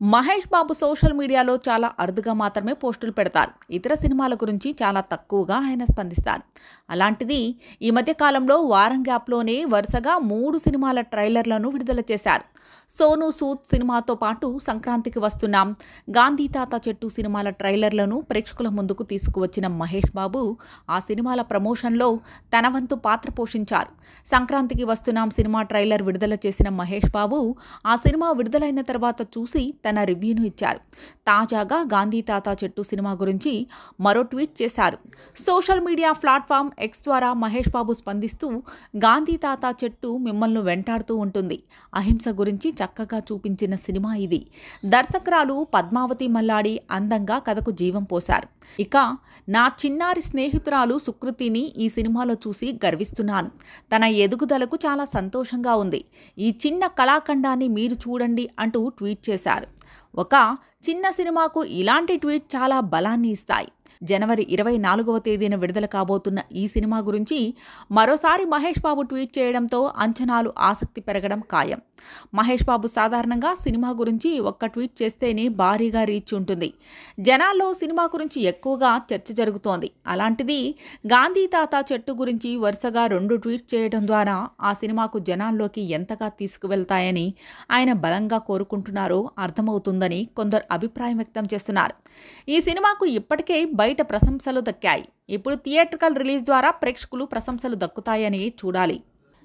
Mahesh Babu social మీడియాలో చాలా అరుదుగా మాత్రమే పోస్టులు పెడతారు. ఇతర సినిమాల గురించి చాలా తక్కువగా ఆయన స్పందిస్తారు. అలాంటిది ఈ మధ్య కాలంలో వారం గ్యాప్లోనే వరుసగా 3 సినిమాల ట్రైలర్లను విడుదల చేశారు. సోనూ సూద్ సినిమాతో పాటు సంక్రాంతికి వస్తున్న గాంధీ తాత చెట్టు సినిమాల ట్రైలర్లను ప్రేక్షకుల ముందుకు తీసుకువచ్చిన మహేష్ బాబు ఆ సినిమాల ప్రమోషన్లో తన వంతు పాత్ర పోషించారు. సంక్రాంతికి వస్తున్నాం సినిమా ట్రైలర్ విడుదల చేసిన మహేష్ బాబు ఆ సినిమా విడుదలైన తర్వాత చూసి తన రివ్యూను ఇచ్చారు. తాజాగా గాంధీ తాత చెట్టు సినిమా గురించి మరో ట్వీట్ చేశారు. సోషల్ మీడియా ప్లాట్ఫామ్ ఎక్స్ ద్వారా మహేష్ బాబు స్పందిస్తూ, గాంధీ తాత చెట్టు మిమ్మల్ని వెంటాడుతూ ఉంటుంది. అహింస గురించి చక్కగా చూపించిన సినిమా ఇది. దర్శకురాలు పద్మావతి మల్లాడి అందంగా కథకు జీవం పోశారు. ఇక నా చిన్నారి స్నేహితురాలు సుకృతిని ఈ సినిమాలో చూసి గర్విస్తున్నాను. తన ఎదుగుదలకు చాలా సంతోషంగా ఉంది. ఈ చిన్న కళాఖండాన్ని మీరు చూడండి అంటూ ట్వీట్ చేశారు. ఒక చిన్న సినిమాకు ఇలాంటి ట్వీట్ చాలా బలాన్ని ఇస్తాయి. జనవరి 24వ తేదీన విడుదల కాబోతున్న ఈ సినిమా గురించి మరోసారి మహేష్ బాబు ట్వీట్ చేయడంతో అంచనాలు ఆసక్తి పెరగడం ఖాయం. మహేష్ బాబు సాధారణంగా సినిమా గురించి ఒక్క ట్వీట్ చేస్తేనే భారీగా రీచ్ ఉంటుంది. జనాల్లో సినిమా గురించి ఎక్కువగా చర్చ జరుగుతోంది. అలాంటిది గాంధీ తాత చెట్టు గురించి వరుసగా 2 ట్వీట్ చేయడం ద్వారా ఆ సినిమాకు జనాల్లోకి ఎంతగా తీసుకువెళ్తాయని ఆయన బలంగా కోరుకుంటున్నారో అర్థమవుతుందని కొందరు అభిప్రాయం వ్యక్తం చేస్తున్నారు. ఈ సినిమాకు ఇప్పటికే బయట ప్రశంసలు దక్కాయి. ఇప్పుడు థియేట్రికల్ రిలీజ్ ద్వారా ప్రేక్షకులు ప్రశంసలు దక్కుతాయని చూడాలి.